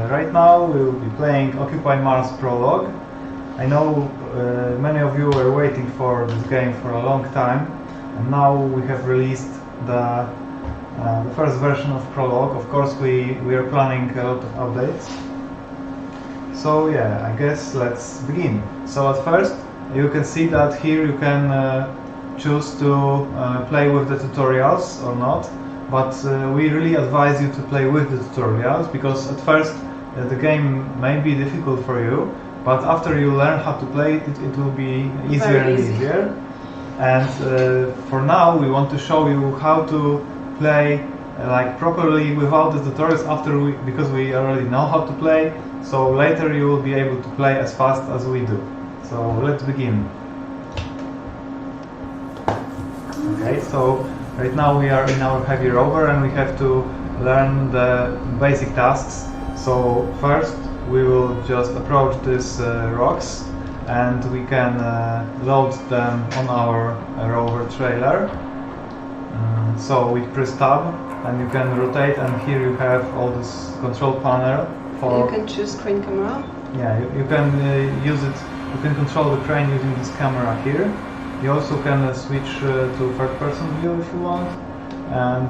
right now we will be playing Occupy Mars Prologue. I know many of you were waiting for this game for a long time, and now we have released the first version of Prologue. Of course, we are planning a lot of updates. So yeah, I guess let's begin. So at first, you can see that here you can choose to play with the tutorials or not, but we really advise you to play with the tutorials, because at first the game may be difficult for you, but after you learn how to play it, it will be easier and easier. And for now we want to show you how to play like properly without the tutorials because we already know how to play, so later you will be able to play as fast as we do. So let's begin. Okay, so right now we are in our heavy rover and we have to learn the basic tasks. So first we will just approach these rocks, and we can load them on our rover trailer. So we press tab and you can rotate, and here you have all this control panel for... You can choose crane camera. Yeah, you can use it. You can control the crane using this camera here. You also can switch to third-person view if you want, and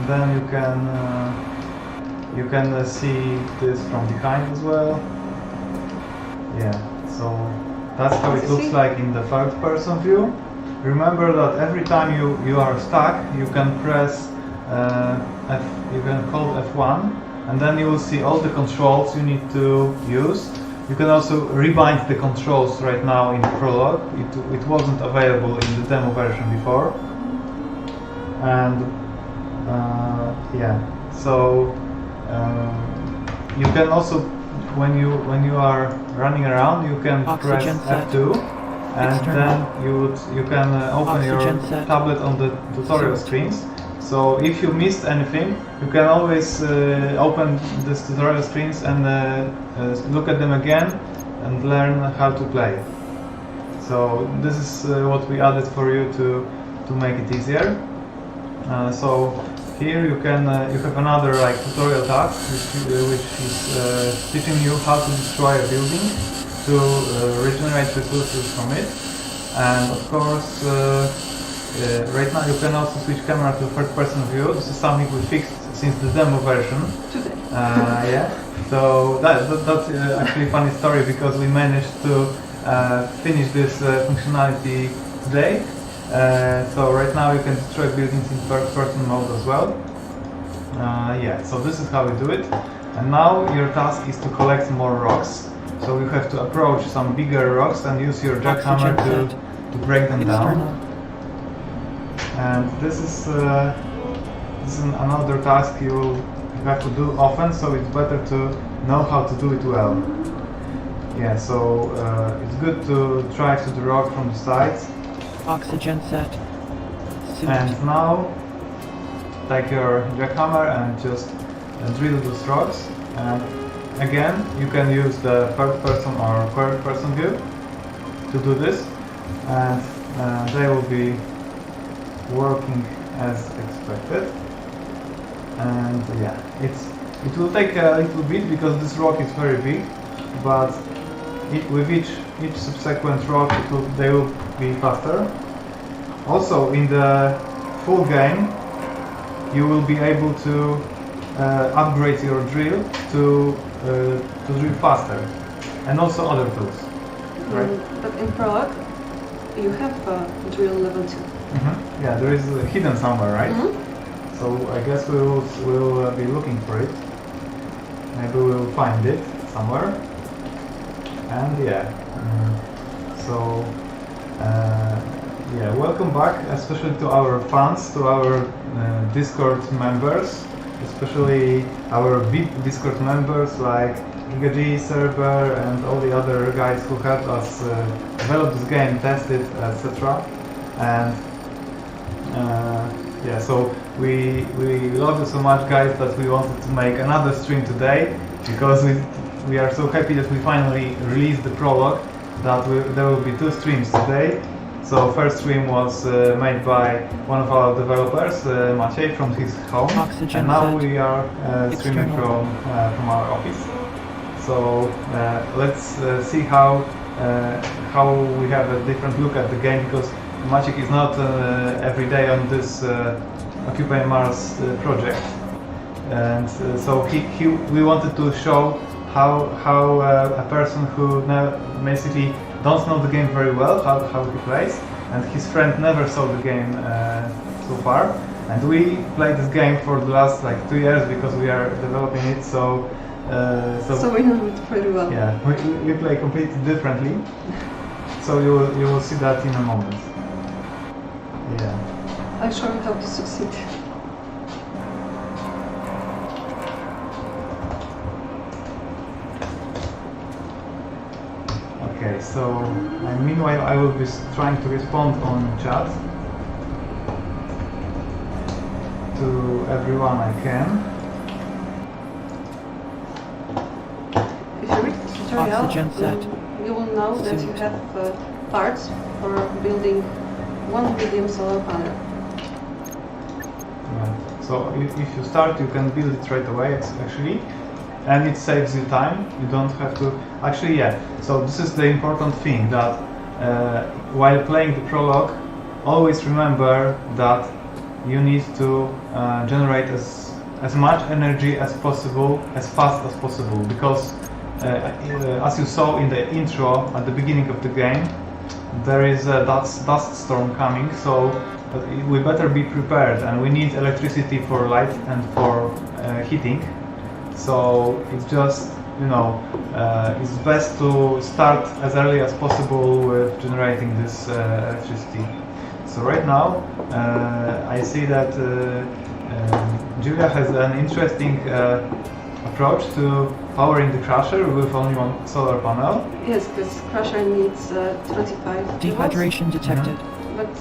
then you can see this from behind as well. Yeah, so that's how it looks like in the third-person view. Remember that every time you are stuck, you can press you can hold F1, and then you will see all the controls you need to use. You can also rebind the controls right now in Prologue. It wasn't available in the demo version before. And yeah, so you can also, when you are running around, you can press F2, and then you can open your tablet on the tutorial screens. So if you missed anything, you can always open these tutorial screens and look at them again and learn how to play. So this is what we added for you to make it easier. So here you have another like tutorial task which is teaching you how to destroy a building to regenerate resources from it. And of course, right now you can also switch camera to third-person view. This is something we fixed since the demo version. Today. Yeah. So that's actually a funny story, because we managed to finish this functionality today. So right now you can destroy buildings in third-person mode as well. Yeah. So this is how we do it. And now your task is to collect more rocks. So you have to approach some bigger rocks and use your jackhammer to break them down. And this is another task you have to do often, so it's better to know how to do it well. Yeah, so it's good to try to the rock from the sides. Oxygen set. And now take your jackhammer and just drill those rocks. And again, you can use the third person or third person view to do this, and they will be working as expected. And yeah, it will take a little bit because this rock is very big, but with each subsequent rock they will be faster. Also, in the full game you will be able to upgrade your drill to drill faster, and also other tools, right? But in Prologue you have drill level 2. Yeah, there is hidden somewhere, right? So I guess we'll be looking for it. Maybe we'll find it somewhere. And yeah, so yeah, welcome back, especially to our fans, to our Discord members, especially our VIP Discord members like GigaG, Server, and all the other guys who helped us develop this game, test it, etc. And yeah, so we love you so much, guys, that we wanted to make another stream today, because we are so happy that we finally released the Prologue, that there will be 2 streams today. So first stream was made by one of our developers, Maciej, from his home, Oxygen and now set. we are streaming External. from our office. So let's see how we have a different look at the game, because Maciek is not every day on this Occupy Mars project, and so we wanted to show how a person who basically don't know the game very well, how he plays, and his friend never saw the game so far, and we played this game for the last like 2 years because we are developing it, so we know it pretty well. yeah, we play completely differently, so you will see that in a moment. Yeah. I'll show you how to succeed. Okay, so meanwhile I will be trying to respond on chat to everyone I can. If you read the tutorial, Oxygen set. you will know that you have parts for building one medium solar panel. Yeah. So if you start, you can build it right away, actually, and it saves you time. You don't have to actually. Yeah. So this is the important thing, that while playing the prologue, always remember that you need to generate as much energy as possible, as fast as possible, because as you saw in the intro at the beginning of the game, there is a dust storm coming, so we better be prepared, and we need electricity for light and for heating. So it's just, you know, it's best to start as early as possible with generating this electricity. So right now I see that Julia has an interesting approach to powering the crusher with only one solar panel. Yes, this crusher needs 25 Dehydration detected. but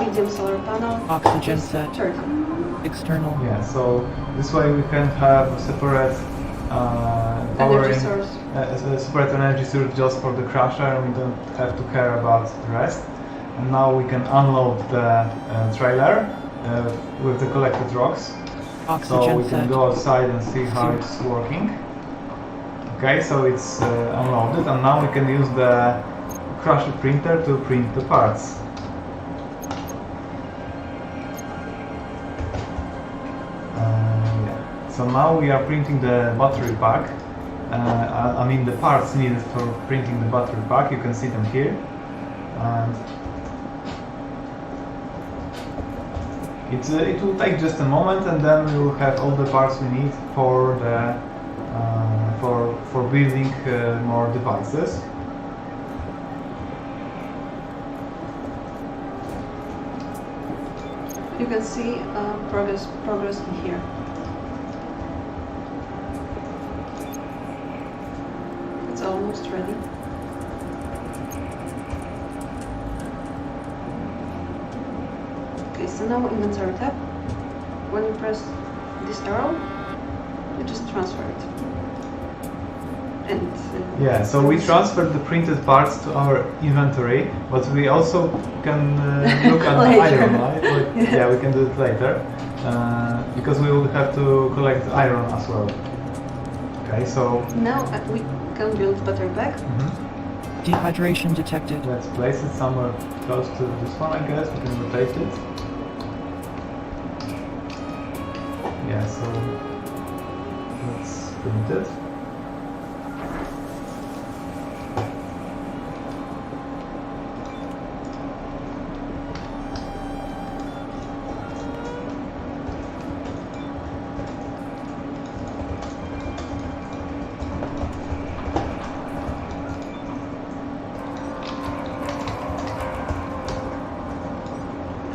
medium solar panel Oxygen is set. 30. External. Yeah, so this way we can have a separate powering, Energy source. a separate energy source just for the crusher, and we don't have to care about the rest. And now we can unload the trailer with the collected rocks. So Oxygen we can set. go outside and see how it's working. Okay, so it's unloaded, and now we can use the crusher printer to print the parts. Yeah. So now we are printing the battery pack. I mean the parts needed for printing the battery pack. You can see them here. And it will take just a moment, and then we will have all the parts we need for the for building more devices. You can see progress in here. It's almost ready. Okay, so now inventory tab. When you press this arrow, you just transfer it. And Yeah, so we transferred the printed parts to our inventory, but we also can look at the iron, right? Yeah, we can do it later, because we will have to collect iron as well. Okay, so now we can build battery pack. Dehydration detected. let's place it somewhere close to this one, I guess. We can rotate it. Yeah, so let's print it.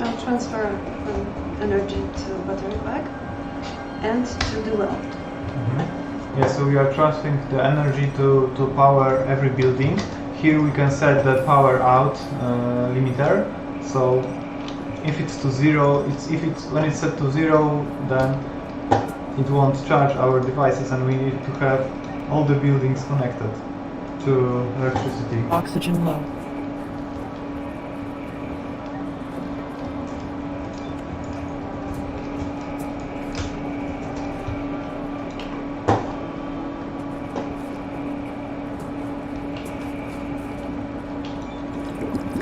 I'll transfer energy to battery pack and to the well. Yeah, so we are transferring the energy to power every building. Here we can set the power out limiter. So if it's to zero, when it's set to zero, then it won't charge our devices, and we need to have all the buildings connected to electricity. Oxygen low.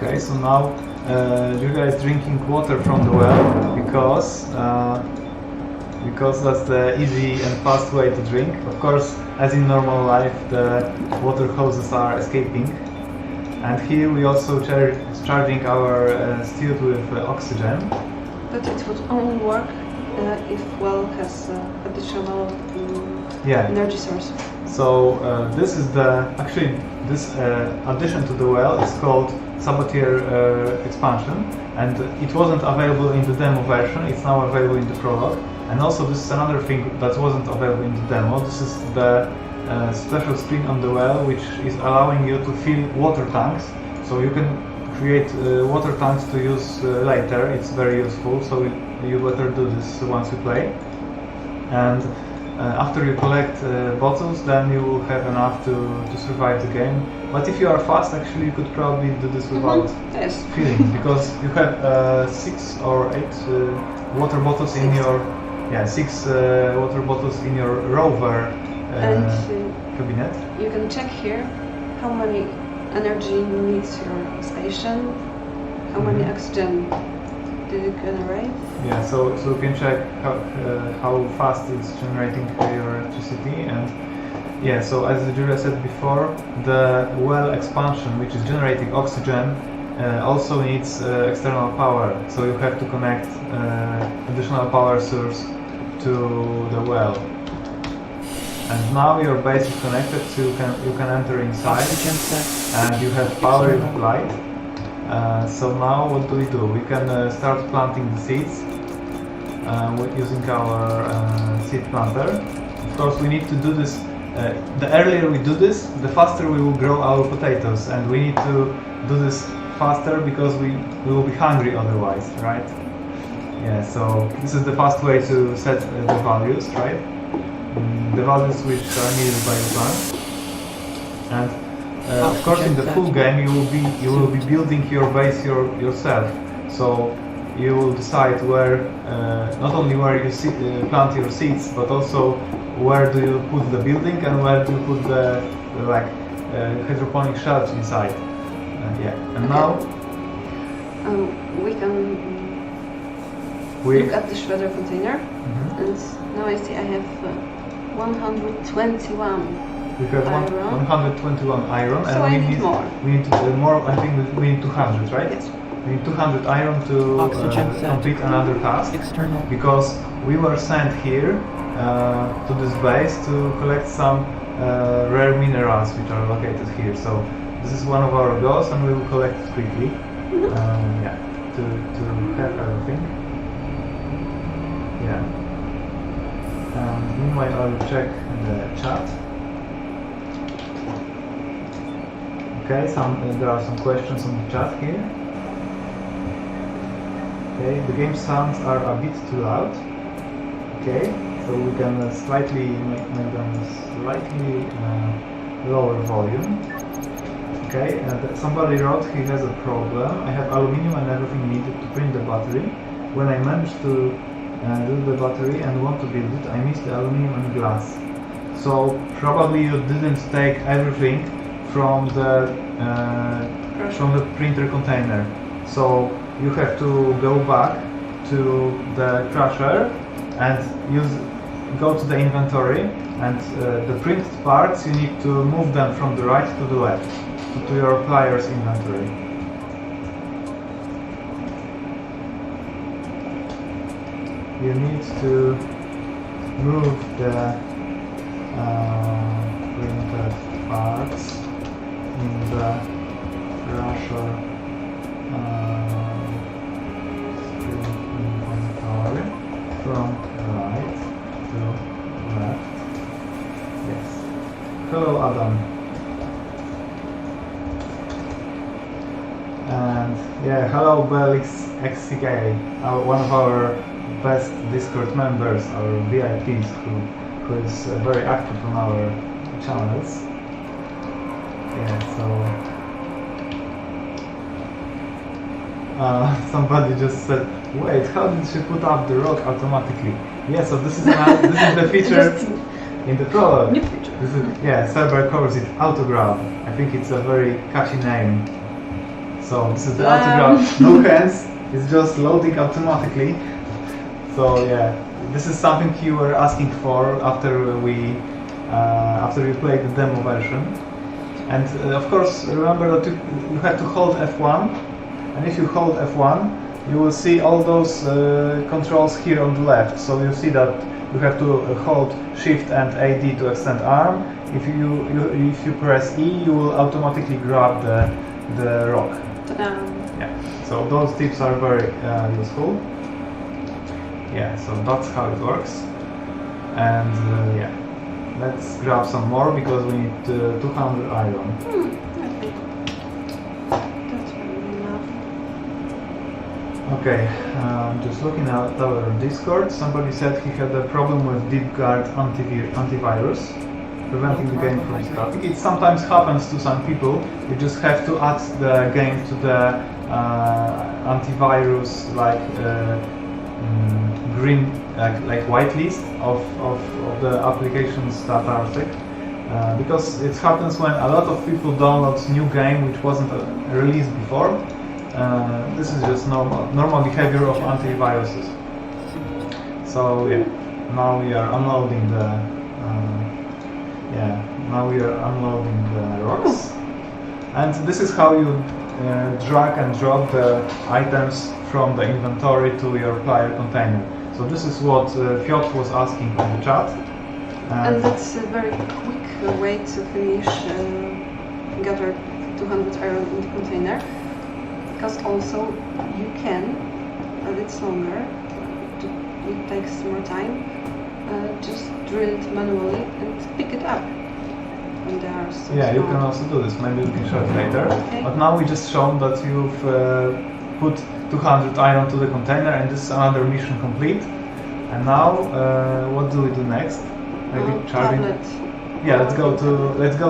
Okay, so now Julia is drinking water from the well because that's the easy and fast way to drink. Of course, as in normal life, the water hoses are escaping. And here we also charging our suit with oxygen. But it would only work if well has additional energy source. So this is this addition to the well is called Sabatier expansion, and it wasn't available in the demo version. It's now available in the Prologue. And also this is another thing that wasn't available in the demo. This is the special screen on the well, which is allowing you to fill water tanks. So you can create water tanks to use later. It's very useful, so you better do this once you play. And after you collect bottles, then you will have enough to survive the game. But if you are fast, actually you could probably do this without filling, because you have 6 or 8 water bottles in your water bottles in your rover cabinet. You can check here how many energy needs your station, how many oxygen did it generate. Yeah, so you can check how fast it's generating your electricity. And yeah, so as Julia said before, the well expansion, which is generating oxygen, also needs external power. So you have to connect additional power source to the well. And now your base is connected, so you can enter inside, Oxygen set. and you have power with light. So now what do? We can start planting the seeds using our seed planter. Of course, we need to do this. The earlier we do this, the faster we will grow our potatoes, and we need to do this faster because we will be hungry otherwise, right? Yeah, so this is the fast way to set the values, right? The values which are needed by the plant. And of course, in the full game, you will be building your base yourself. So you will decide where, not only where you plant your seeds, but also where do you put the building and where do you put the hydroponic shelves inside. Yeah, and now we can look at the shredder container, and now I see I have 121. We have iron. 121 iron, So and I need more. We need more. I think we need 200, right? Yes. We need 200 iron to Oxygen set. complete another task. External. Because we were sent here to this base to collect some rare minerals which are located here. So this is one of our goals, and we will collect it quickly. Yeah, to have everything. Yeah. Meanwhile, I will check the chat. Okay, there are some questions on the chat here. Okay, the game sounds are a bit too loud. Okay, so we can slightly make them slightly lower volume. Okay, and somebody wrote he has a problem. I have aluminium and everything needed to print the battery. When I managed to do the battery and want to build it, I missed the aluminium and glass. So probably you didn't take everything from the printer container. So you have to go back to the crusher and go to the inventory, and the printed parts you need to move them from the right to the left to your pliers inventory. You need to move the printed parts in the crusher inventory from right to left. Yes. Hello, Adam. And yeah, hello, BellXCK, one of our best Discord members, our VIPs, who is very active on our channels. Yeah, so somebody just said, wait, how did she put up the rock automatically? Yeah, so this is the feature in the Prologue. New feature. This is, yeah, Cerber calls it autograb. I think it's a very catchy name. So this is the autograph, no hands, it's just loading automatically. So yeah, this is something you were asking for after we played the demo version. And of course, remember that you have to hold F1, and if you hold F1, you will see all those controls here on the left. So you see that you have to hold Shift and AD to extend arm. If you press E, you will automatically grab the rock. Yeah. So those tips are very useful. Yeah. So that's how it works. And yeah, let's grab some more because we need 200 iron. Okay. That's really enough. Okay, just looking at our Discord, somebody said he had a problem with DeepGuard antivirus, preventing the game from starting. It sometimes happens to some people. You just have to add the game to the antivirus green, like whitelist of the applications that are sick. Because it happens when a lot of people download new game which wasn't released before. This is just normal behavior of antiviruses. So yeah, now we are unloading the rocks, and this is how you drag and drop the items from the inventory to your player container. So this is what Piotr was asking on the chat. And that's a very quick way to finish gather 200 iron in the container. Because also you can, a bit longer, it takes more time, just drill it manually and pick it up when there are some Yeah, you small- can also do this. Maybe we can show it later. Okay. But now we just shown that you've put 200 iron to the container, and this is another mission complete. And now, what do we do next? Maybe charging. Tablet. Yeah, let's go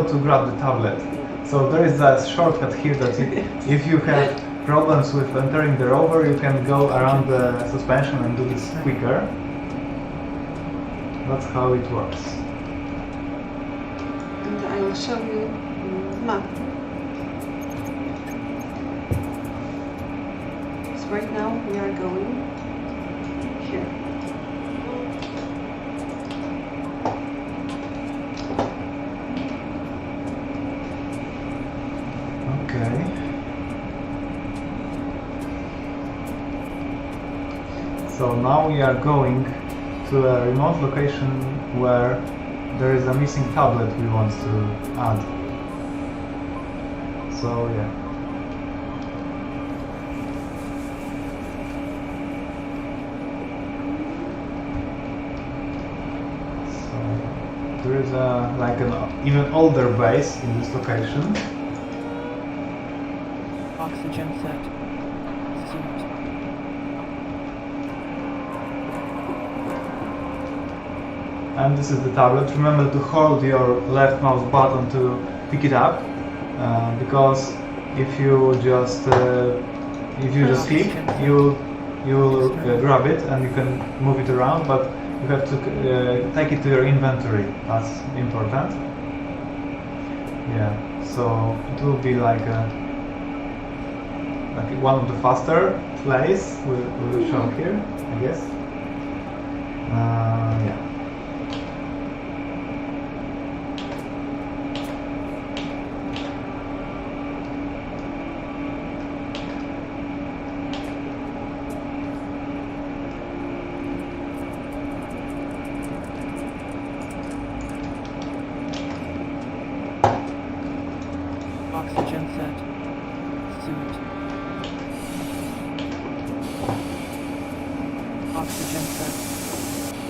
to grab the tablet. So there is a shortcut here that if you have problems with entering the rover, you can go around the suspension and do this quicker. That's how it works. And I will show you map. So right now we are going here. Okay. So now we are going to a remote location where there is a missing tablet we want to add. So yeah. So there is an even older base in this location. Oxygen set. Suit. And this is the tablet. Remember to hold your left mouse button to pick it up, because if you just click, you will grab it and you can move it around, but you have to take it to your inventory. That's important. Yeah. So it will be like one of the faster plays we will show here, I guess. Yeah. Oxygen set. Suit. Oxygen set.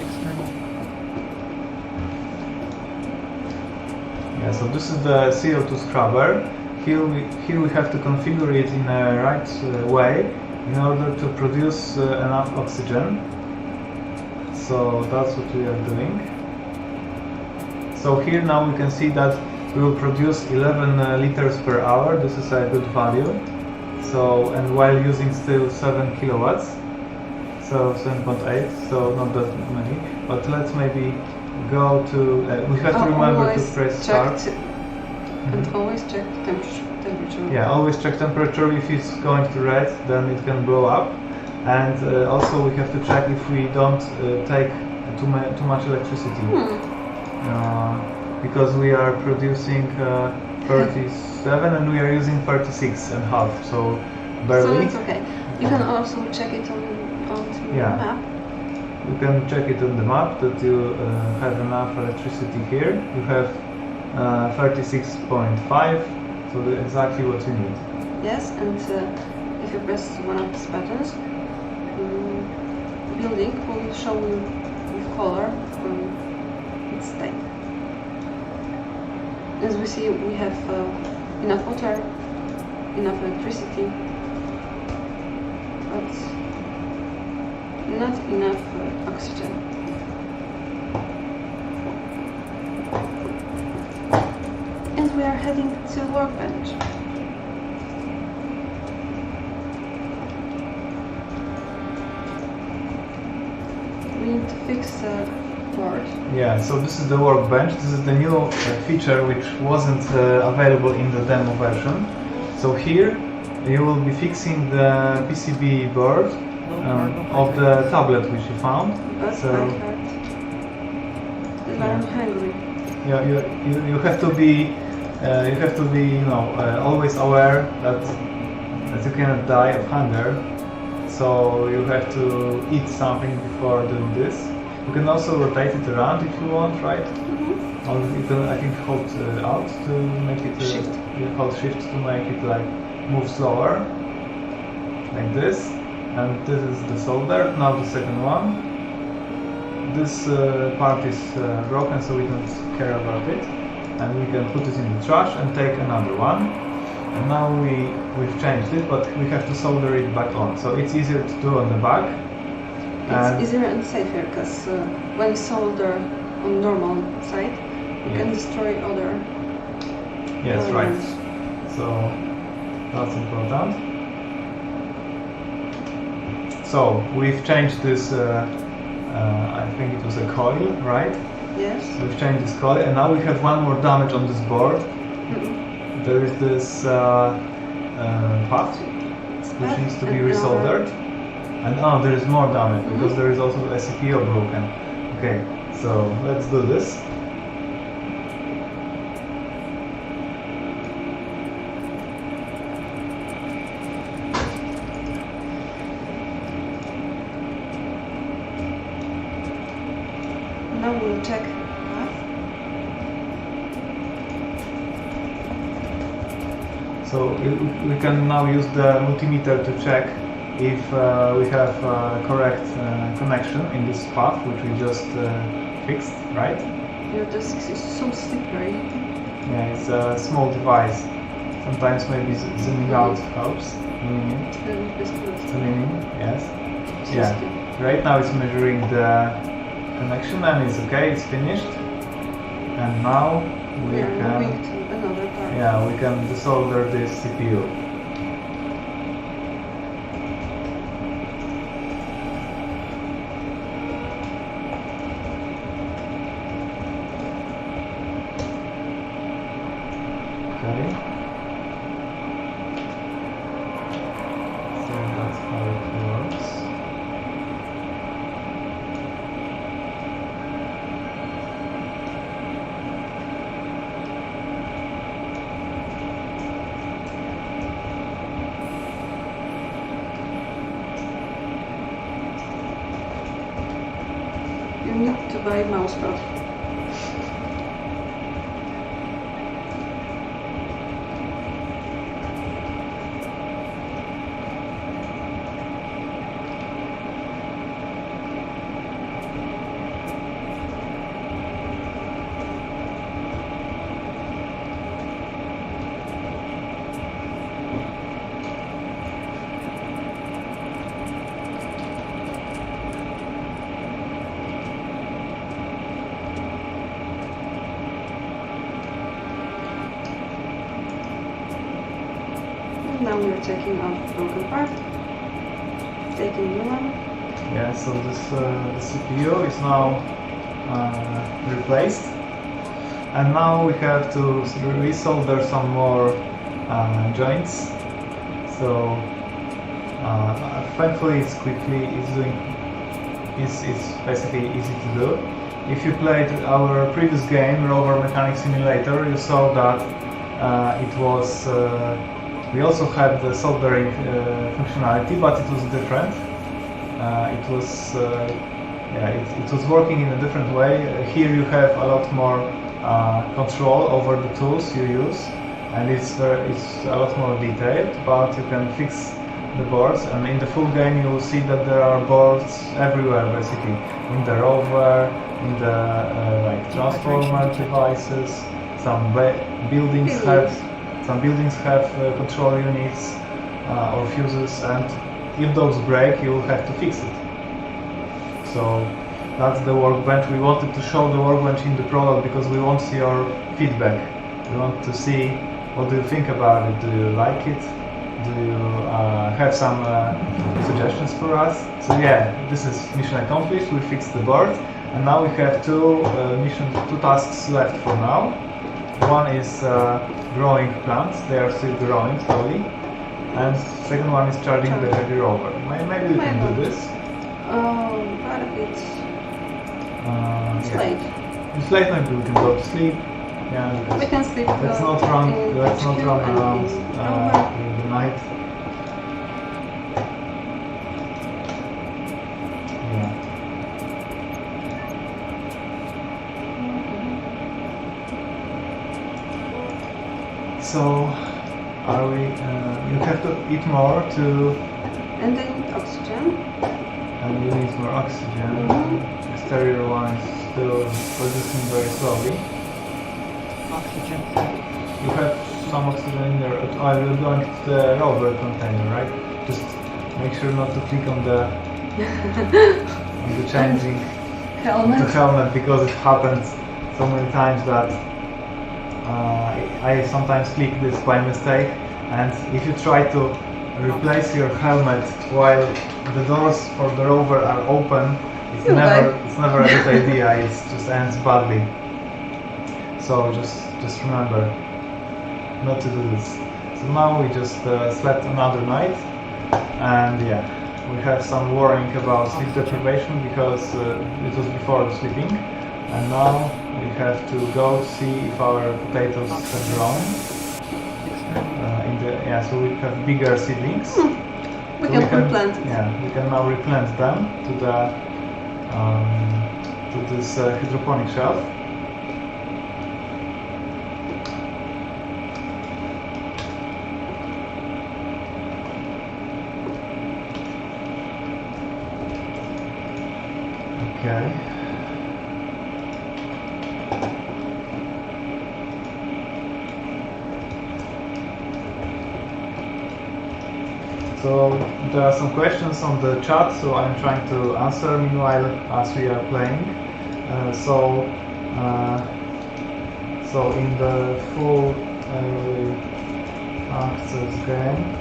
External. Yeah, so this is the CO2 scrubber. Here we have to configure it in a right way in order to produce enough oxygen. So that's what we are doing. So here now we can see that we will produce 11 liters per hour. This is a good value. So, and while using still 7 kilowatts, so 7.8, so not that many. But let's maybe go to. We have to remember to press start. And always check the temperature. temperature. Yeah, always check temperature. If it's going to red, then it can blow up. And also we have to check if we don't take too much electricity. Because we are producing 37 and we are using 36 and half, so barely. So it's okay. You can also check it on the map. You can check it on the map that you have enough electricity here. You have 36.5, so that's exactly what you need. Yes, and if you press one of these buttons, building will show you with color its state. As we see, we have enough water, enough electricity, but not enough oxygen. And we are heading to the workbench. We need to fix the board. Yeah, so this is the workbench. This is the new feature which wasn't available in the demo version. So here you will be fixing the PCB board of the tablet which you found. But So I'm hungry. yeah, you have to be always aware that you cannot die of hunger. So you have to eat something before doing this. You can also rotate it around if you want, right? Mm-hmm. Or you can, I think, hold Alt to make it Shift. You hold Shift to make it like move slower, like this. And this is the solder. Now the second one. This part is broken, so we don't care about it. And we can put it in the trash and take another one. And now we've changed it, but we have to solder it back on. So it's easier to do on the back. It's easier and safer because when you solder on normal side, you can destroy other Yes, elements. right. So that's important. So we've changed this. I think it was a coil, right? Yes. We've changed this coil, and now we have one more damage on this board. Mm-hmm. There is this path which needs to be resoldered. And there is more damage because there is also a CPU broken. Okay, so let's do this. Now we'll check path. So we can now use the multimeter to check if we have correct connection in this path which we just fixed, right? Your disk is so slippery. Yeah, it's a small device. Sometimes maybe zooming out helps. Zooming in, yes. Yeah. Right now it's measuring the connection and it's okay, it's finished. And now we are can moving to another part. yeah, we can desolder this CPU. Okay. So that's how it works. You need to buy mousepad. Now we're taking out the broken part, taking new one. Yeah, so this the CPU is now replaced, and now we have to resolder some more joints. So thankfully it's basically easy to do. If you played our previous game, Rover Mechanic Simulator, you saw that we also had the soldering functionality, but it was different. It was working in a different way. Here you have a lot more control over the tools you use, and it's a lot more detailed, but you can fix the boards, and in the full game you will see that there are boards everywhere, basically in the rover, in the like transformer devices. Some buildings have control units or fuses, and if those break, you will have to fix it. So that's the workbench. We wanted to show the workbench in the prologue because we want your feedback. We want to see what do you think about it. Do you like it? Do you have some suggestions for us? So yeah, this is mission accomplished. We fixed the board, and now we have two tasks left for now. One is growing plants. They are still growing slowly, and second one is charging the heavy rover. Maybe we can do this. But it's late. It's late. Maybe we can go to sleep. Yeah, We can sleep. let's not run around during the night. Yeah. So, are we? You have to eat more to. And they need oxygen. And you need more oxygen. Mm-hmm. The stereo one is still producing very slowly. Oxygen set. You have some oxygen in there. Oh, you're going to the rover container, right? Just make sure not to click on the changing Helmet. the helmet, because it happens so many times that I sometimes click this by mistake. And if you try to replace your helmet while the doors for the rover are open, it's never a good idea. It just ends badly. So just remember not to do this. So now we just slept another night, and yeah, we have some worrying about sleep deprivation because it was before the sleeping, and now we have to go see if our potatoes have grown. So we have bigger seedlings. We can replant it. Yeah, we can now replant them to this hydroponic shelf. Okay. So there are some questions on the chat, so I'm trying to answer meanwhile as we are playing. So in the full access game,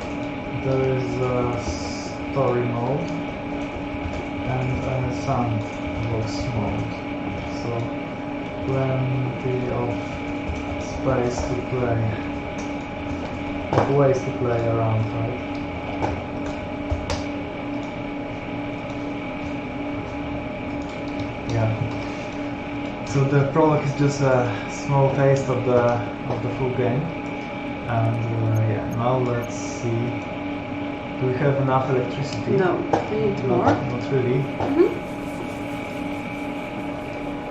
there is a story mode and a sandbox mode. So plenty of space to play, of ways to play around, right? Yeah. So the prologue is just a small taste of the full game, and yeah. Now let's see. Do we have enough electricity? No, we need more. Not really.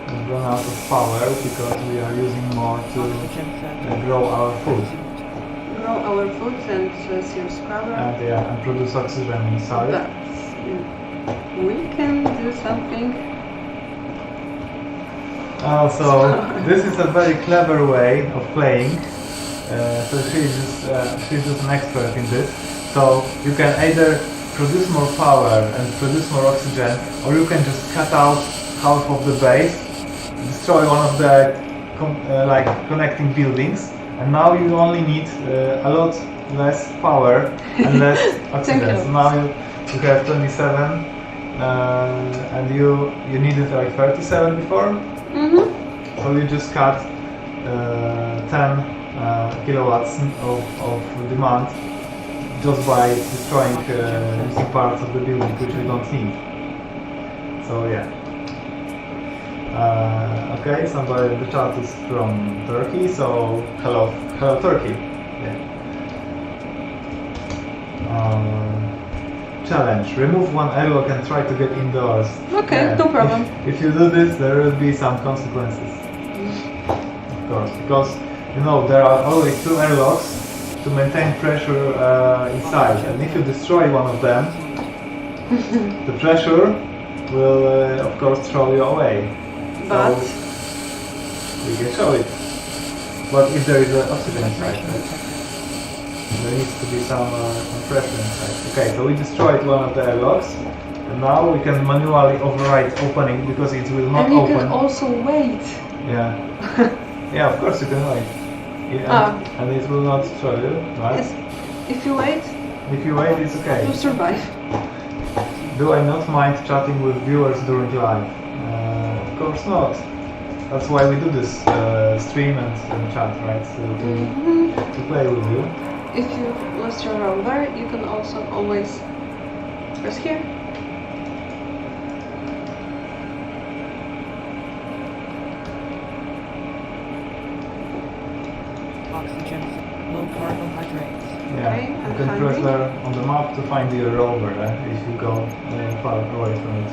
We've run out of power because we are using more to grow our food. Grow our food and seal scrubber. And produce oxygen inside. But we can do something. So this is a very clever way of playing. So she's just an expert in this. So you can either produce more power and produce more oxygen, or you can just cut out half of the base, destroy one of the connecting buildings, and now you only need a lot less power and less oxygen. So now you have 27, and you needed like 37 before. So you just cut 10 kilowatts of demand just by destroying missing parts of the building which we don't need. So yeah. Okay, somebody in the chat is from Turkey, so hello Turkey. Yeah. Challenge: remove one airlock and try to get indoors. Okay, Yeah. no problem. If you do this, there will be some consequences. Of course, because you know there are always two airlocks to maintain pressure inside, and if you destroy one of them, the pressure will of course throw you away. But So we can show it. But if there is oxygen inside, right? There needs to be some pressure inside. Okay, so we destroyed one of the airlocks, and now we can manually override opening because it will not and you open. can also wait. Yeah. Yeah, of course you can wait. And it will not throw you, right? Yes. If you wait, If you wait, it's okay. you'll survive. Do I not mind chatting with viewers during live? Of course not. That's why we do this stream and chat, right? So to play with you. If you lost your rover, you can also always press here. Oxygen, low carbohydrates. Yeah, Okay, you I'm can press hungry. there on the map to find your rover if you go far away from it.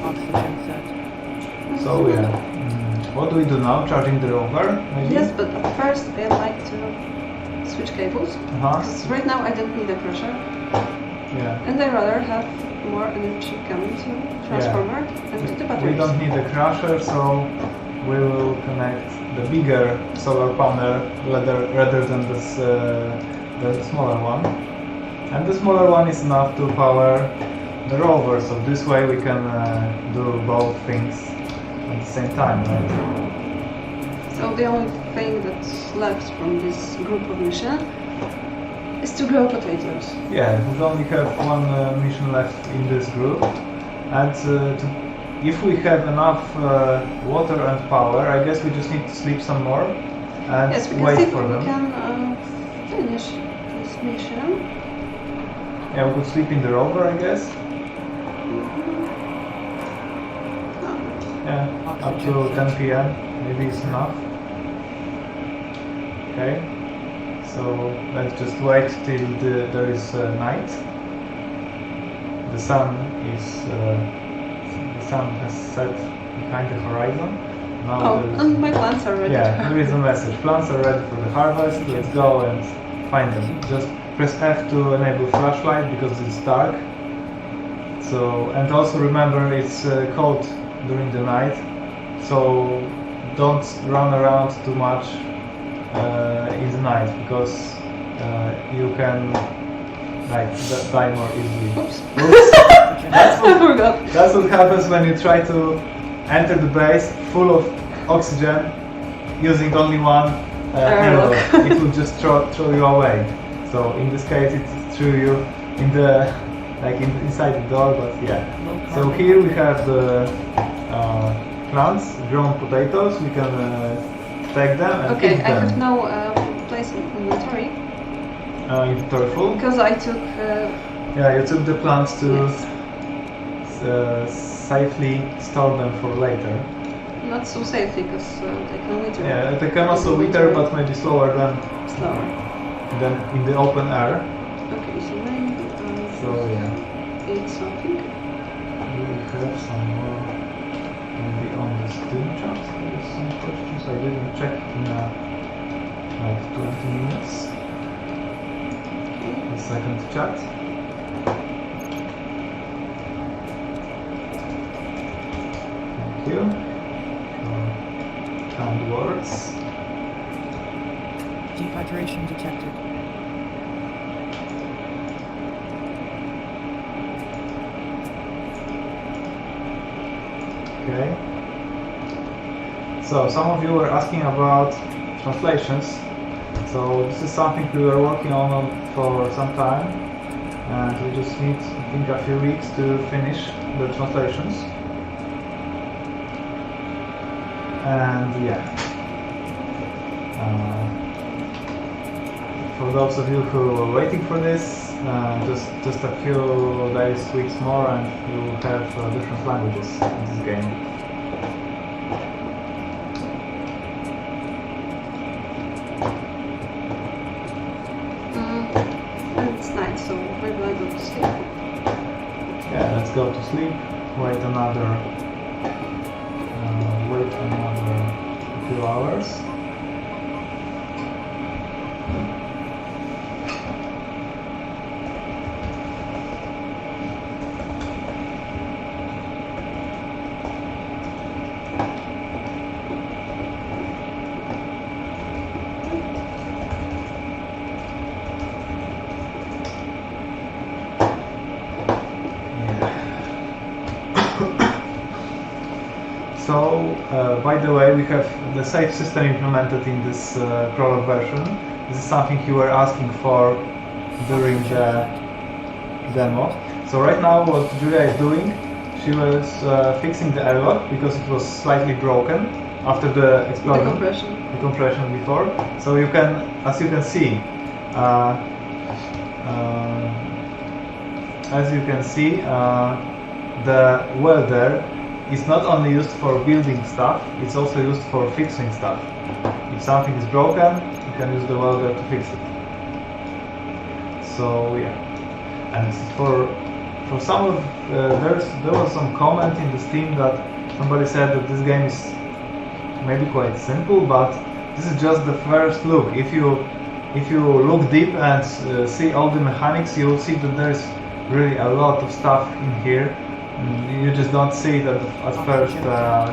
Oxygen set. So yeah, what do we do now? Charging the rover, maybe? Yes, but at first I'd like to switch cables. Uh-huh. Because right now I don't need a crusher, Yeah. and I rather have more energy coming to transformer and to the We batteries. don't need a crusher, so we will connect the bigger solar panel rather than this the smaller one. And the smaller one is enough to power the rover, so this way we can do both things at the same time, right? So the only thing that's left from this group of mission is to grow potatoes. Yeah, we only have one mission left in this group, and if we have enough water and power, I guess we just need to sleep some more and Yes, we can wait see for if we them. can finish this mission. Yeah, we could sleep in the rover, I guess. Yeah, up to 10 p.m. maybe it's enough. Okay, so let's just wait till there is night. The sun has set behind the horizon. Now Oh, there is, and my plants are ready. yeah, there is a message. Plants are ready for the harvest. Let's go and find them. Just press F to enable flashlight because it's dark. So, and also remember it's cold during the night, so don't run around too much in the night because you can die more easily. Oops. Oops. I forgot. That's what happens when you try to enter the base full of oxygen using only one Airlock. airlock. It will just throw you away. So in this case it threw you in the inside the door, but yeah. So here we have the plants, grown potatoes. We can take them and Okay, eat I them. have no place in inventory Inventory full. because I took. Yeah, you took the plants to Yes. safely store them for later. Not so safely because they can wither. Yeah, they can also wither, but maybe slower Slower. than in the open air. Okay, so maybe So yeah, eat something. we have some more maybe on the Steam chat. There is some questions I didn't check in like 20 minutes. The second chat. Thank you for kind words. Dehydration detected. Okay. So some of you were asking about translations. So this is something we were working on for some time, and we just need, I think, a few weeks to finish the translations. And yeah, for those of you who are waiting for this, just a few days, weeks more, and you will have different languages in this game. And it's night, so maybe I go to sleep. Yeah, let's go to sleep. Wait another few hours. So, by the way, we have the save system implemented in this Prologue version. This is something you were asking for during the demo. So right now what Julia is doing, she was fixing the airlock because it was slightly broken after the explosion. The compression before. So you can, as you can see, the welder is not only used for building stuff, it's also used for fixing stuff. If something is broken, you can use the welder to fix it. So yeah, and for some of there was some comment in the Steam that somebody said that this game is maybe quite simple, but this is just the first look. If you look deep and see all the mechanics, you will see that there's really a lot of stuff in here. You just don't see it at first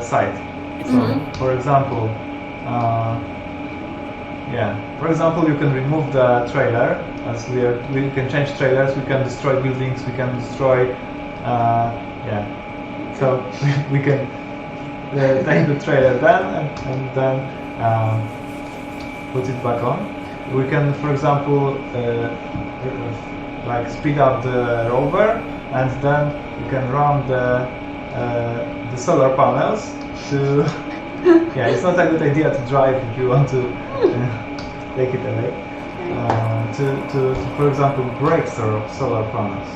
sight. So, for example, you can remove the trailer. As we can change trailers, we can destroy buildings, we can destroy. So we can take the trailer down and then put it back on. We can, for example, like speed up the rover, and then you can run the solar panels to. Yeah, it's not a good idea to drive if you want to take it away. To for example, break solar panels.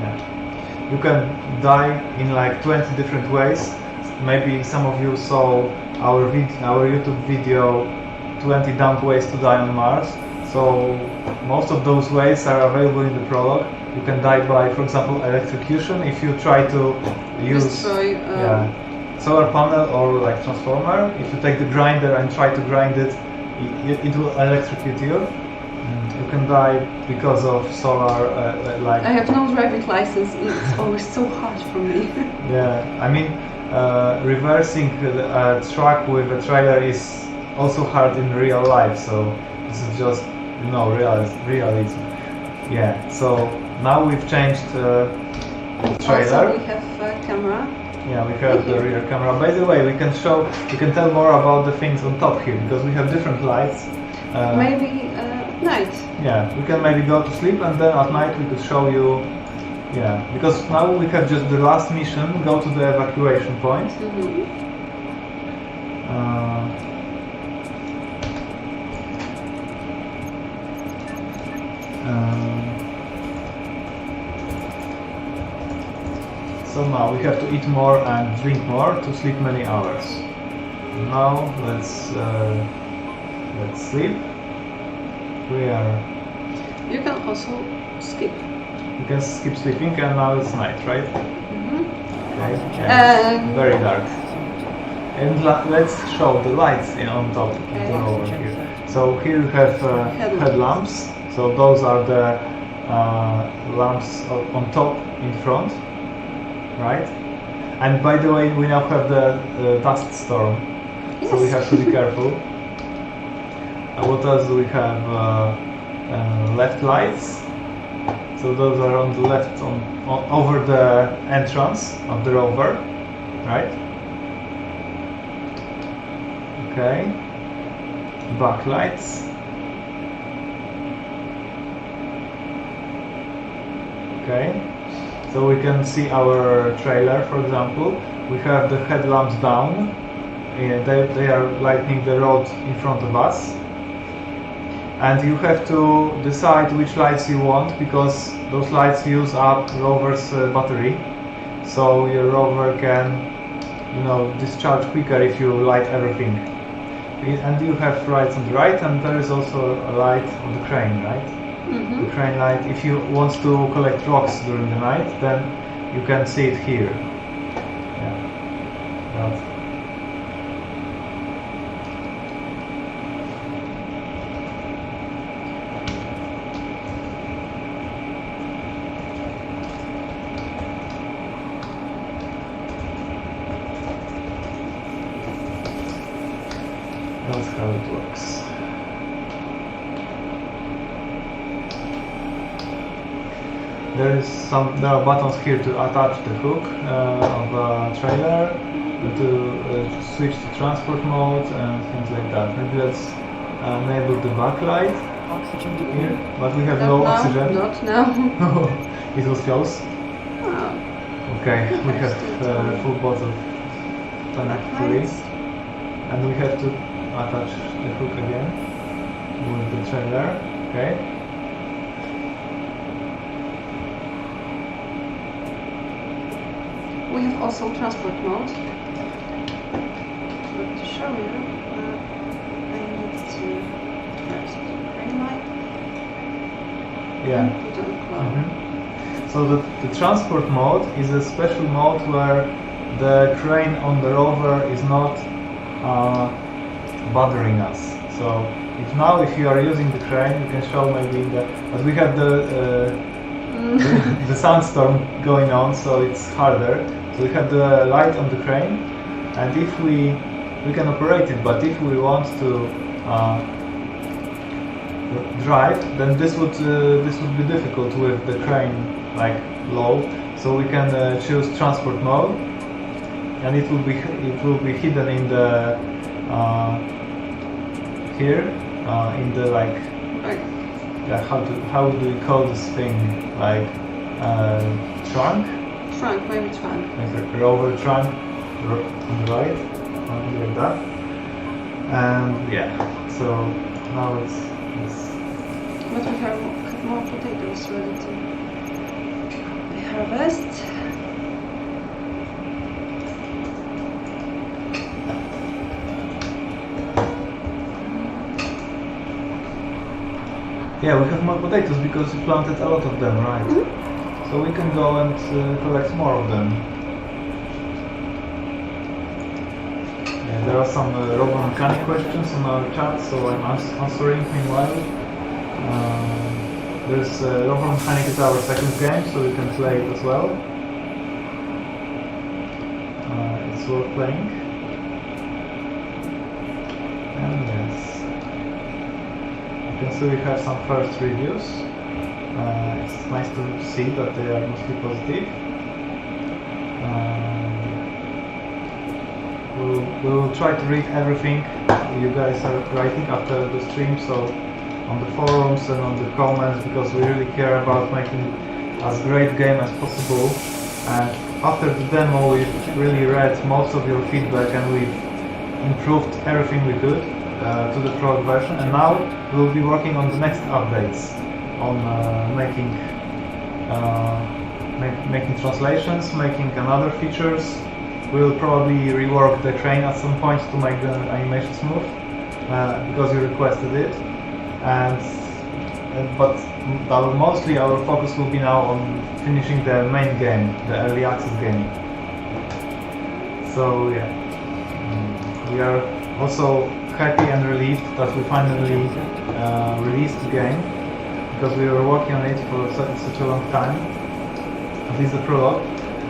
Yeah, you can die in like 20 different ways. Maybe some of you saw our YouTube video, 20 dumb ways to die on Mars. So most of those ways are available in the prologue. You can die by, for example, electrocution if you try to use solar panel or like transformer. If you take the grinder and try to grind it, it will electrocute you. You can die because of solar I have no driving license, and it's always so hard for me. Yeah, I mean, reversing a truck with a trailer is also hard in real life. So this is just realism. Yeah. So now we've changed the trailer. Also we have a camera. Yeah, we have the rear camera. By the way, we can tell more about the things on top here because we have different lights. Maybe night. Yeah, we can maybe go to sleep and then at night we could show you. Yeah, because now we have just the last mission, go to the evacuation point. So now we have to eat more and drink more to sleep many hours. Now let's sleep. You can also skip. You can skip sleeping, and now it's night, right? Okay. Very dark. And let's show the lights on top over here. So here you have headlamps. So those are the lamps on top in front, right? And by the way, we now have the dust storm, so we have to be careful. What else do we have? Left lights. So those are on the left, over the entrance of the rover. right? Okay. Backlights. Okay. So we can see our trailer, for example. We have the headlamps down. They are lighting the road in front of us. And you have to decide which lights you want, because those lights use up rover's battery. So your rover can, discharge quicker if you light everything. And you have lights on the right, and there is also a light on the crane, right? Mm-hmm. The crane light. If you want to collect rocks during the night, then you can see it here. Yeah. That's how it works. There are buttons here to attach the hook of a trailer, to switch to transport mode and things like that. Maybe let's enable the backlight Oxygen here, depleted. but we have Not low now, oxygen. Not now. It was close. Oh, Okay, we have full bottle tank 3, lights. and we have to attach the hook again with the trailer. Okay. We have also transport mode. But to show you, I need to press the green light. Yeah. Put on cloud. So the transport mode is a special mode where the crane on the rover is not bothering us. So if you are using the crane, you can show maybe but we have the sandstorm going on, so it's harder. So we have the light on the crane, and if we can operate it, but if we want to drive, then this would be difficult with the crane like low. So we can choose transport mode, and it will be hidden in the here in the like. Yeah, how do we call this thing? Like trunk? Trunk, maybe trunk. Like a rover trunk on the right, something like that. And yeah, so now it's But we have more potatoes ready to harvest. yeah, we have more potatoes because we planted a lot of them, right? So we can go and collect more of them. Yeah, there are some rover mechanic questions on our chat, so I'm answering meanwhile. There's rover mechanic is our second game, so you can play it as well. It's worth playing. And yes, you can see we have some first reviews. It's nice to see that they are mostly positive. We will try to read everything you guys are writing after the stream, so on the forums and on the comments, because we really care about making as great game as possible. And after the demo, we've really read most of your feedback, and we've improved everything we could to the Prologue version. And now we'll be working on the next updates, on making translations, making another features. We'll probably rework the crane at some point to make the animation smooth, because you requested it. But mostly our focus will be now on finishing the main game, the early access game. So yeah, we are also happy and relieved that we finally released the game, because we were working on it for such a long time, at least the prologue,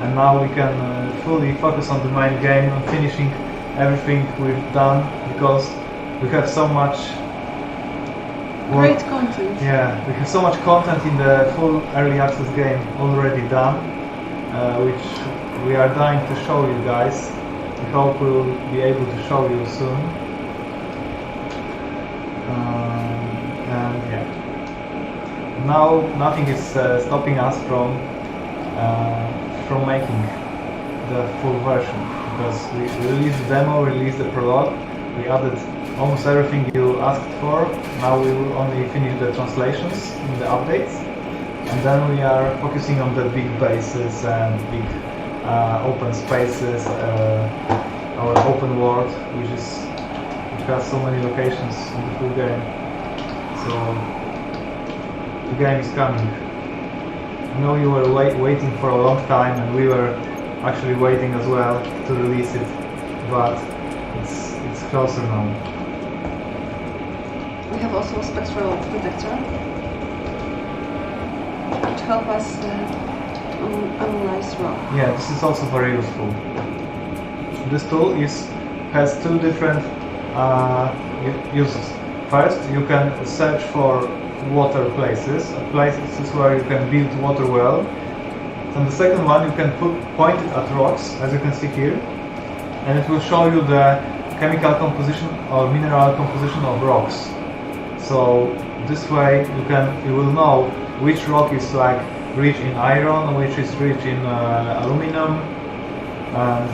and now we can fully focus on the main game and finishing everything we've done, because we have so much Great content. Yeah, we have so much content in the full early access game already done, which we are dying to show you guys. We hope we'll be able to show you soon. And yeah, now nothing is stopping us from making the full version, because we released the demo, released the prologue, we added almost everything you asked for. Now we will only finish the translations in the updates, and then we are focusing on the big bases and big open spaces, our open world, which has so many locations in the full game. So the game is coming. I know you were waiting for a long time, and we were actually waiting as well to release it, but it's closer now. We have also a spectral detector, which helps us analyze rock. Yeah, this is also very useful. This tool has two different uses. First, you can search for water places where you can build water well. And the second one, you can point it at rocks, as you can see here, and it will show you the chemical composition or mineral composition of rocks. So this way you will know which rock is like rich in iron, which is rich in aluminum, and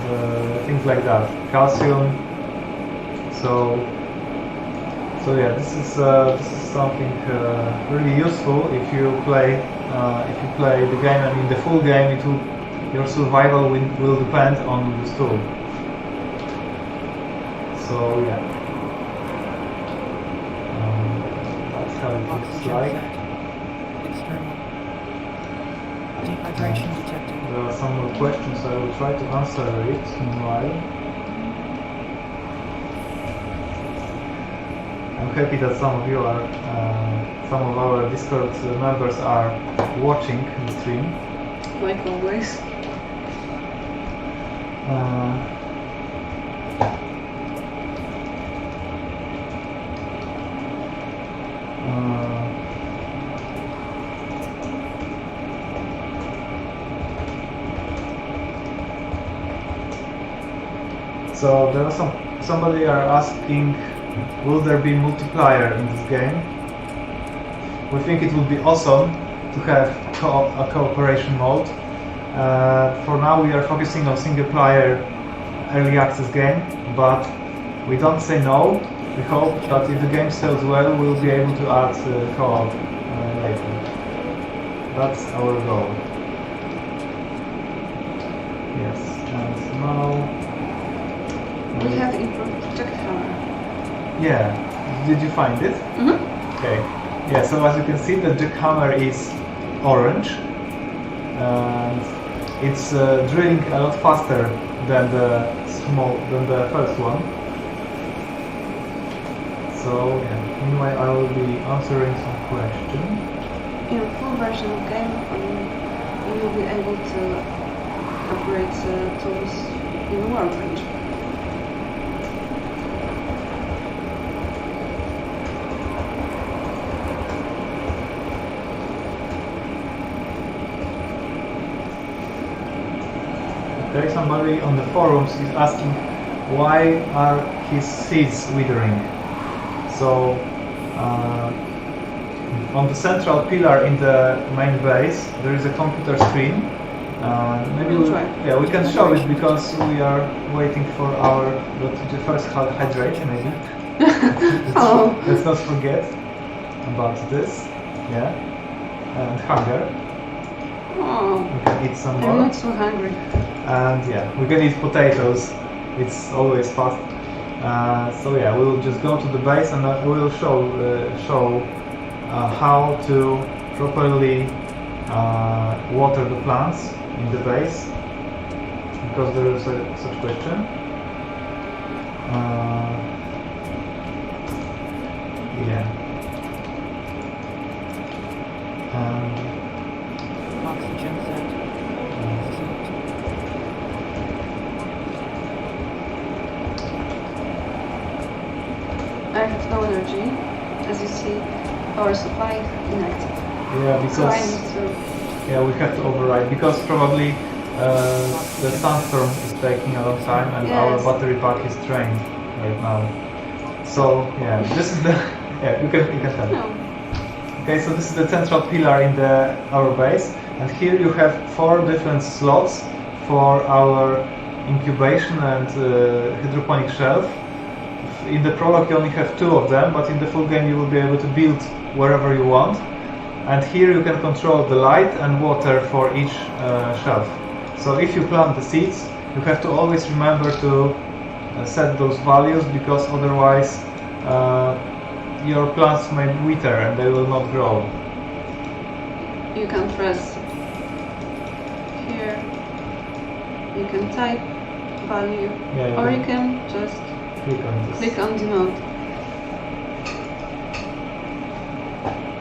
things like that, calcium. So yeah, this is something really useful if you play the game, and in the full game your survival will depend on this tool. So yeah, that's how it looks like. External. Dehydration detected. There are some more questions. I will try to answer it meanwhile. I'm happy that some of our Discord members are watching the stream. Like always. So there are somebody are asking, will there be multiplayer in this game? We think it would be awesome to have a cooperation mode. For now we are focusing on single player early access game, but we don't say no. We hope that if the game sells well, we'll be able to add co-op later. That's our goal. Yes, and now We have improved project hammer. yeah, did you find it? Mm-hmm. Okay. Yeah, so as you can see, the jackhammer is orange, and it's drilling a lot faster than the first one. So yeah, meanwhile I will be answering some questions. In a full version of game, you will be able to operate tools in the workbench. There is somebody on the forums is asking why are his seeds withering. So on the central pillar in the main base there is a computer screen. Maybe we can show it because we are waiting for the first hydrate maybe. Let's not forget about this. Yeah, and hunger. Oh, We can eat some I'm more. not so hungry. And yeah, we can eat potatoes. It's always fast. So yeah, we'll just go to the base and we'll show how to properly water the plants in the base, because there is such question. Yeah. Oxygen set. I have no energy. As you see, power supply inactive. Yeah, So I because need to... yeah, we have to override because probably the sandstorm is taking a long time and our Yes. battery pack is drained right now. So yeah, this is the yeah, you can tell. No. Okay, so this is the central pillar in our base, and here you have 4 different slots for our incubation and hydroponic shelf. In the Prologue you only have 2 of them, but in the full game you will be able to build wherever you want. And here you can control the light and water for each shelf. So if you plant the seeds, you have to always remember to set those values, because otherwise your plants may wither and they will not grow. You can press here. You can type value, Yeah, or you can just click on this. click on the mode.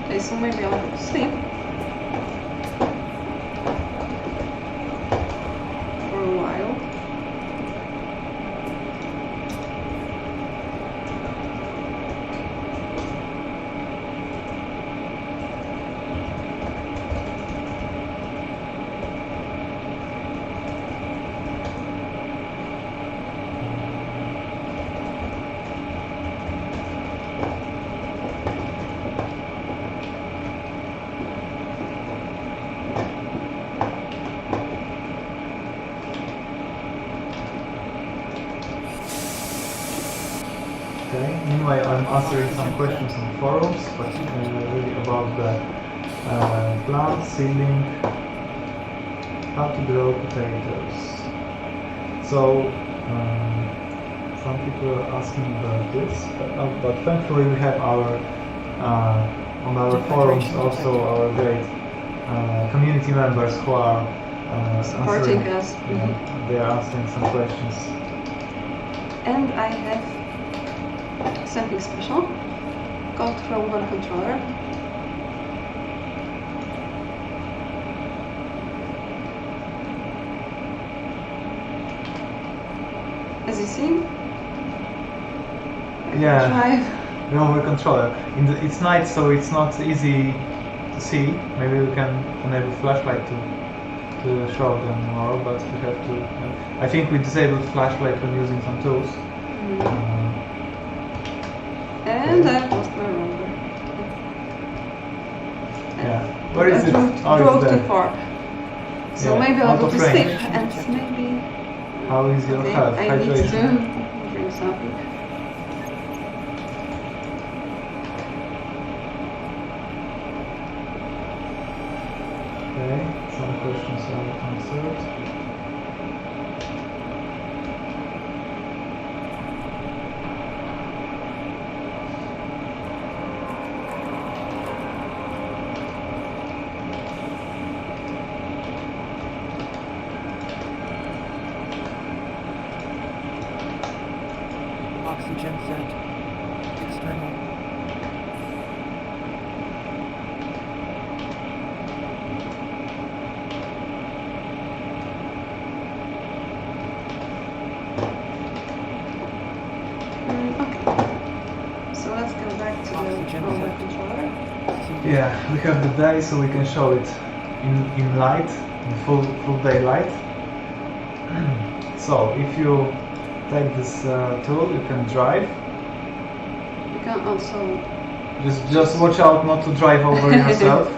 Okay, so maybe I'll go to sleep for a while. Okay. Meanwhile, I'm answering some questions on forums, but really about the plant seedling, how to grow potatoes. So some people are asking about this, but thankfully we have our on our forums also our great community members who are Supporting answering, us. yeah, they are answering some questions. And I have something special called rover controller. As you see, I can Yeah. drive. Rover controller. It's night, so it's not easy to see. Maybe we can enable flashlight to show them more, but we have to. I think we disabled flashlight when using some tools. And I've lost my rover. Yeah. Where is I it? drove, Oh, drove it's too there. far. So Yeah, maybe I'll out go of to range. sleep and maybe How is your okay, health? I need to Hydration? drink something. Okay. Some questions are answered. Oxygen set. External. Okay. So let's go back to the Oxygen rover set. controller. Yeah, we have the day, so we can show it in light, in full daylight. So if you take this tool, you can drive. You can also Just watch out not to drive over yourself.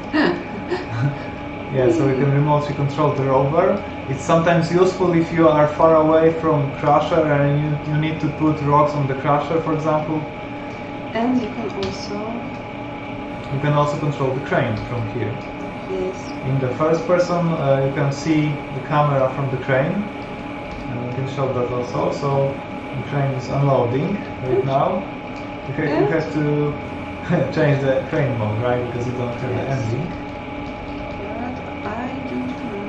Yeah, so you can remotely control the rover. It's sometimes useful if you are far away from crusher and you need to put rocks on the crusher, for example. and you can also control the crane from here. yes. In the first person, you can see the camera from the crane. You can show that also. So the crane is unloading right now. You have to change the crane mode, right? Because you don't have the Yes. engine. But I don't know.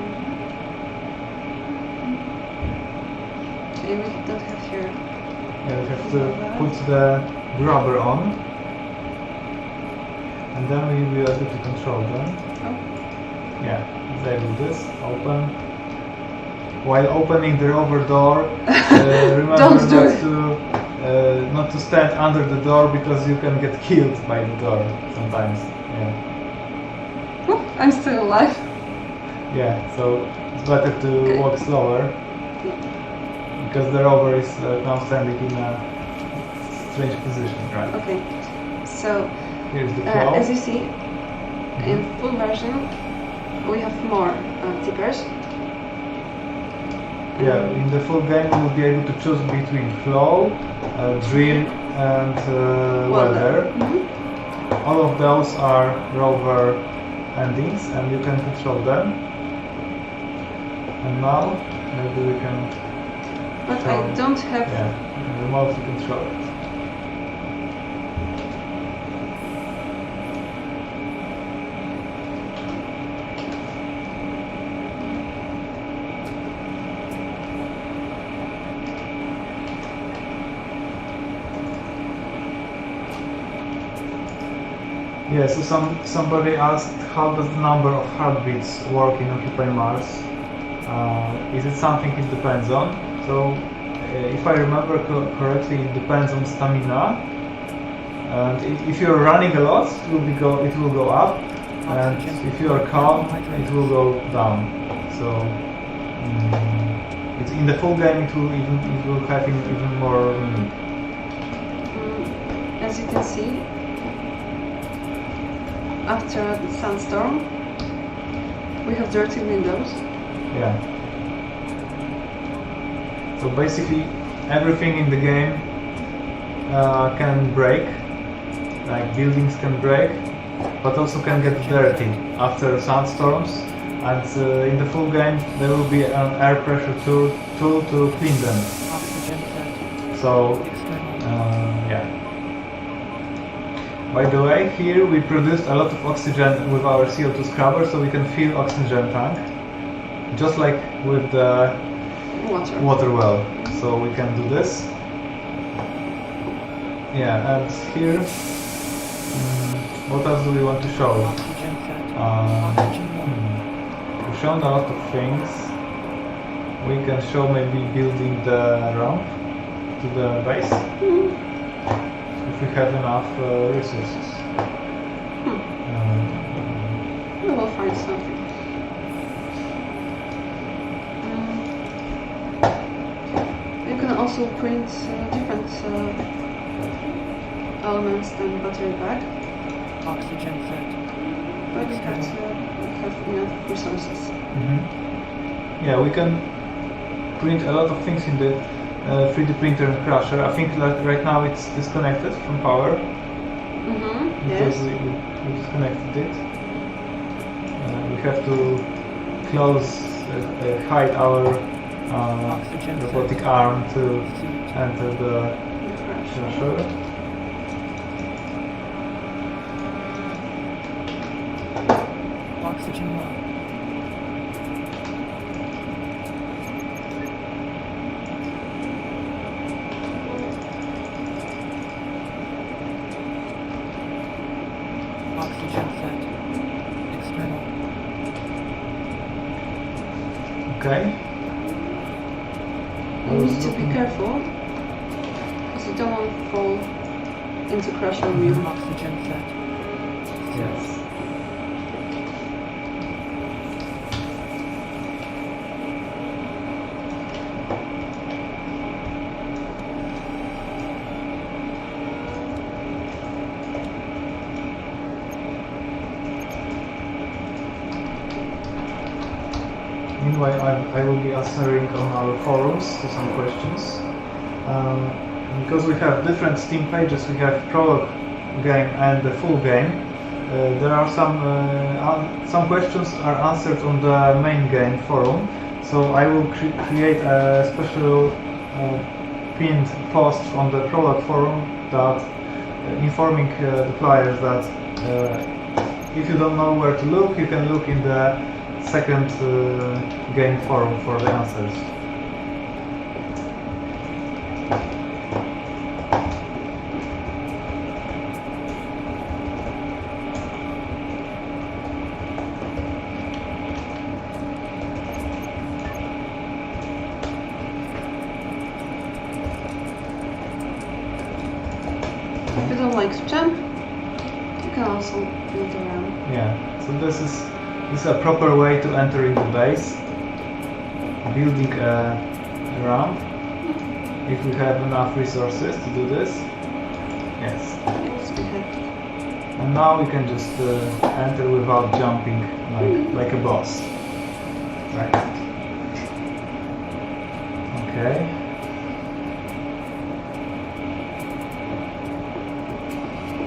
Okay, we don't have here. Yeah, you have to put the grabber on, and then we will be able to control them. Oh. Yeah, disable this, open. While opening the rover door, remember Don't do it. not to stand under the door, because you can get killed by the door sometimes. Yeah. Oh, I'm still alive. Yeah, so it's better to Okay. walk slower Yeah. because the rover is now standing in a strange position, right? Okay. So Here's the flow. as you see, in full version, we have more tippers. Yeah, in the full game you will be able to choose between flow, drill and welder. All of those are rover endings and you can control them. And now maybe we can But I don't have. remotely control it. Yeah, so somebody asked how does the number of heartbeats work in Occupy Mars? Is it something it depends on? So if I remember correctly, it depends on stamina. And if you're running a lot, it will go up, and if you are calm, it will go down. So it's in the full game, it will have even more meaning. As you can see, after the sandstorm, we have dirty windows. Yeah. So basically, everything in the game can break. Like buildings can break, but also can get dirty after sandstorms. And in the full game, there will be an air pressure tool to clean them. So yeah. By the way, here we produced a lot of oxygen with our CO2 scrubber, so we can fill oxygen tank, just like with the water well. So we can do this. Yeah, and here, what else do we want to show? We've shown a lot of things. We can show maybe building the ramp to the base. If we have enough resources. We will find something. You can also print different elements than battery pack. Oxygen set. But we have enough resources. Yeah, we can print a lot of things in the 3D printer and crusher. I think that right now it's disconnected from power because Yes. we disconnected it. We have to hide our robotic arm to enter the crusher. Oxygen low. Oxygen set. External. Okay. You need to be careful because you don't want to fall into crusher wheel. Oxygen set. Yes. Meanwhile, I will be answering on our forums to some questions. Because we have different Steam pages, we have Prologue game and the full game. There are some questions are answered on the main game forum. So I will create a special pinned post on the Prologue forum that informing the players that if you don't know where to look, you can look in the second game forum for the answers. If you don't like to jump, you can also build around. Yeah, so this is This is a proper way to enter in the base. Building a ramp. If we have enough resources to do this. Yes. Yes, we have. And now we can just enter without jumping like a boss. Right. Okay.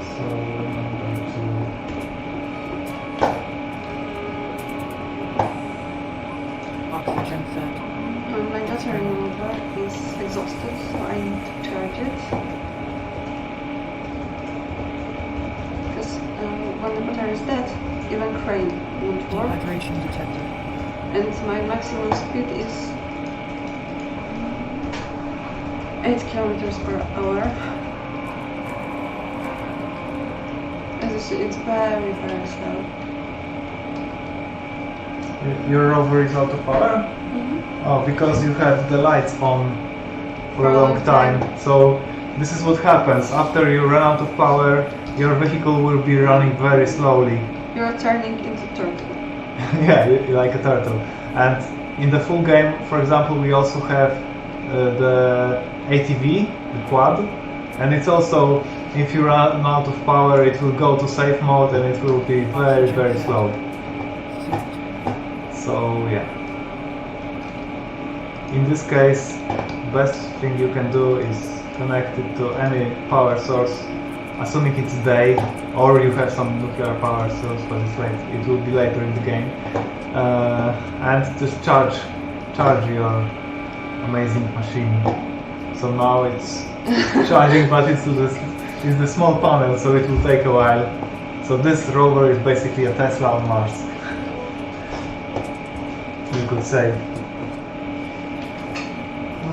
So remember to Oxygen set. My battery remover is exhausted, so I need to charge it. Because when the battery is dead, even crane won't work. Dehydration detected. And my maximum speed is 8 kilometers per hour. As you see, it's very, very slow. your rover is out of power? Oh, because you had the lights on for a long time. So this is what happens. After you run out of power, your vehicle will be running very slowly. You are turning into a turtle. Yeah, like a turtle. And in the full game, for example, we also have the ATV, the quad, and it's also, if you run out of power, it will go to safe mode and it will be very, very slow. So yeah. In this case, best thing you can do is connect it to any power source, assuming it's day, or you have some nuclear power source, but it's late. It will be later in the game, and just charge your amazing machine. So now it's charging, but it's the small panel, so it will take a while. So this rover is basically a Tesla on Mars. You could say.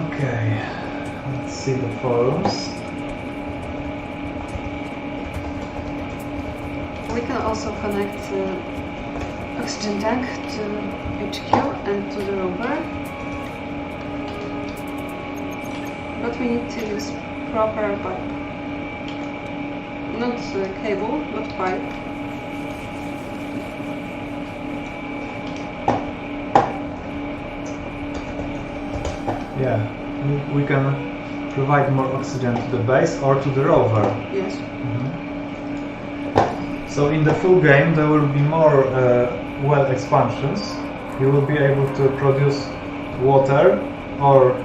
Okay, let's see the forums. We can also connect the oxygen tank to HQ and to the rover. But we need to use proper pipe. Not cable, but pipe. Yeah, we can provide more oxygen to the base or to the rover. Yes. So in the full game there will be more well expansions. You will be able to produce water or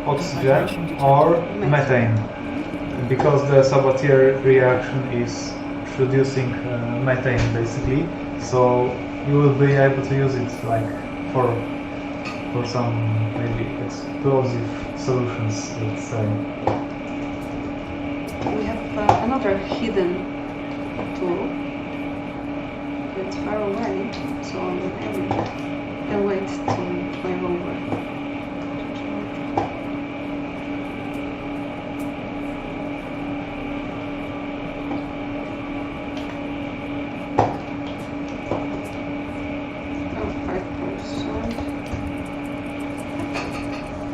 oxygen or methane, because the Sabatier reaction is producing methane basically. So you will be able to use it like for some maybe explosive solutions, let's say. We have another hidden tool. It's far away, so I'll wait till my rover. Oh, 5%.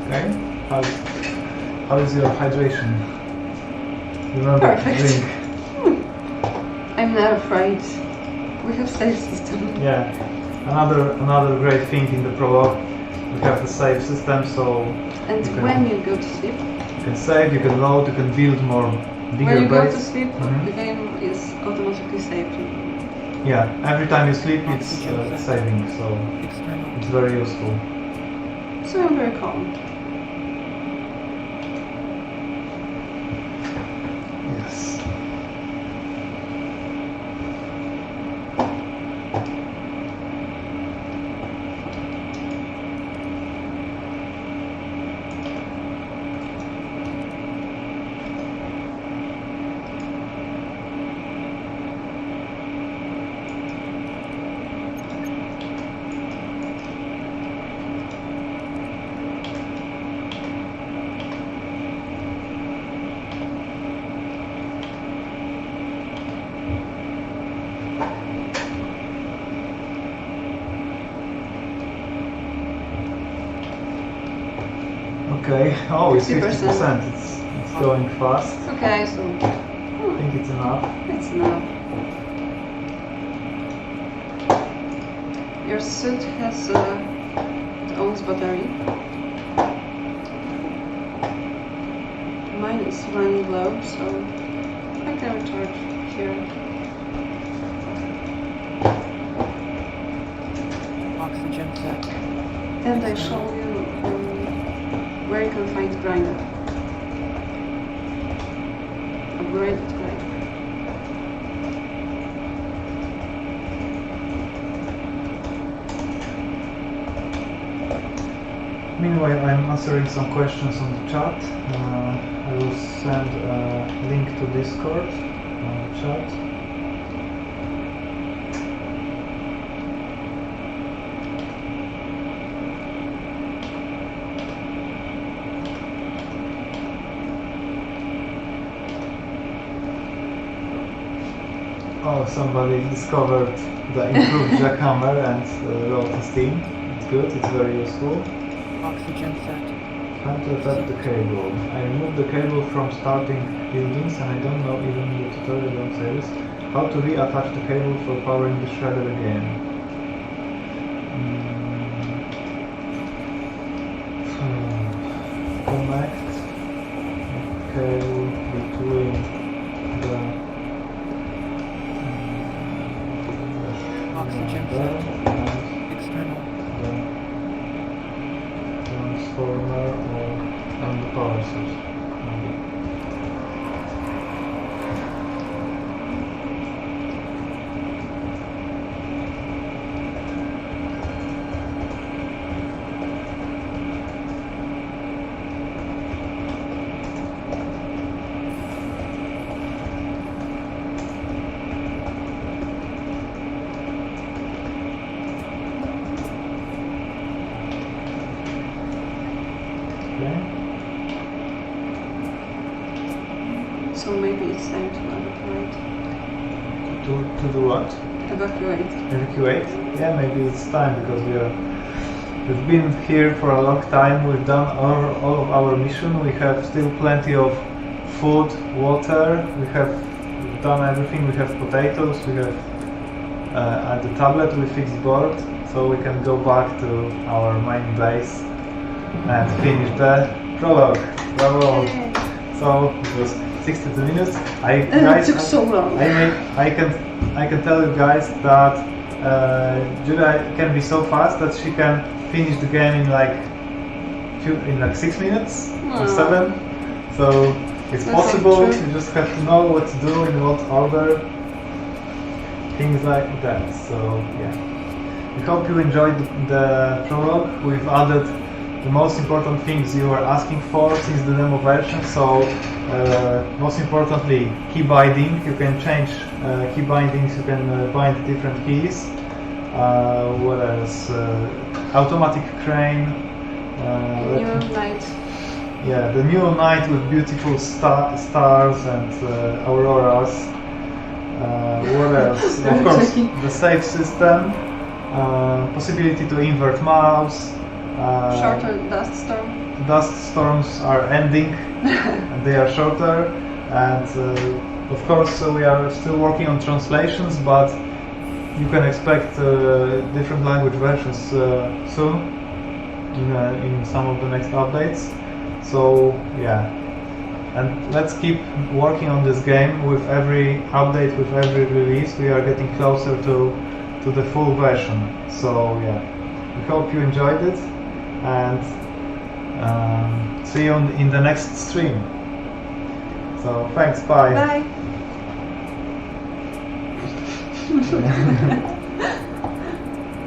Okay. How is your hydration? Remember to Perfect. drink. I'm not afraid. We have save system. Yeah. Another great thing in the Prologue, we have the save system, so And you can, when you go to sleep, you can save, you can load, you can build more bigger when you go to base. sleep, the game is automatically saved. Yeah, every time you sleep it's saving, so External. it's very useful. So I'm very calm. Yes. Okay. Oh, it's 50%. It's going fast. Okay, so I think it's enough. it's enough. Your suit has its own battery. Mine is running low, so I can recharge here. Oxygen set. And I show you where you can find grinder. Upgraded grinder. Meanwhile, I'm answering some questions on the chat. I will send a link to Discord on the chat. Oh, somebody discovered the improved jackhammer and wrote a Steam. It's good, it's very useful. Oxygen set. How to attach the cable. I removed the cable from starting buildings and I don't know even in the tutorial don't say this. How to reattach the cable for powering the shredder again. Connect the cable between the Oxygen shredder set. and External. the transformer or on the power source. So maybe it's time to evacuate. To do what? Evacuate. Evacuate? Yeah, maybe it's time because we've been here for a long time. We've done all of our mission. We have still plenty of food, water. We've done everything. We have potatoes. We have at the tablet we fixed board, so we can go back to our main base and finish the prologue. Bravo! Yay. So it was 62 minutes. It took so long. I can tell you guys that Julia can be so fast that she can finish the game in like 6 minutes or Wow. 7. So it's That's possible. not true. You just have to know what to do in what order, things like that. So yeah, we hope you enjoyed the prologue. We've added the most important things you were asking for since the demo version. So most importantly, key binding. You can change key bindings. You can bind different keys. What else? Automatic crane. New night. Yeah, the new night with beautiful stars and auroras. What else? Of course, the save system. Possibility to invert mouse. Shorter dust storm. Dust storms are ending and they are shorter, and of course we are still working on translations, but you can expect different language versions soon in some of the next updates. So yeah, and let's keep working on this game. With every update, with every release, we are getting closer to the full version. So yeah, we hope you enjoyed it, and see you in the next stream. So thanks, bye. Bye.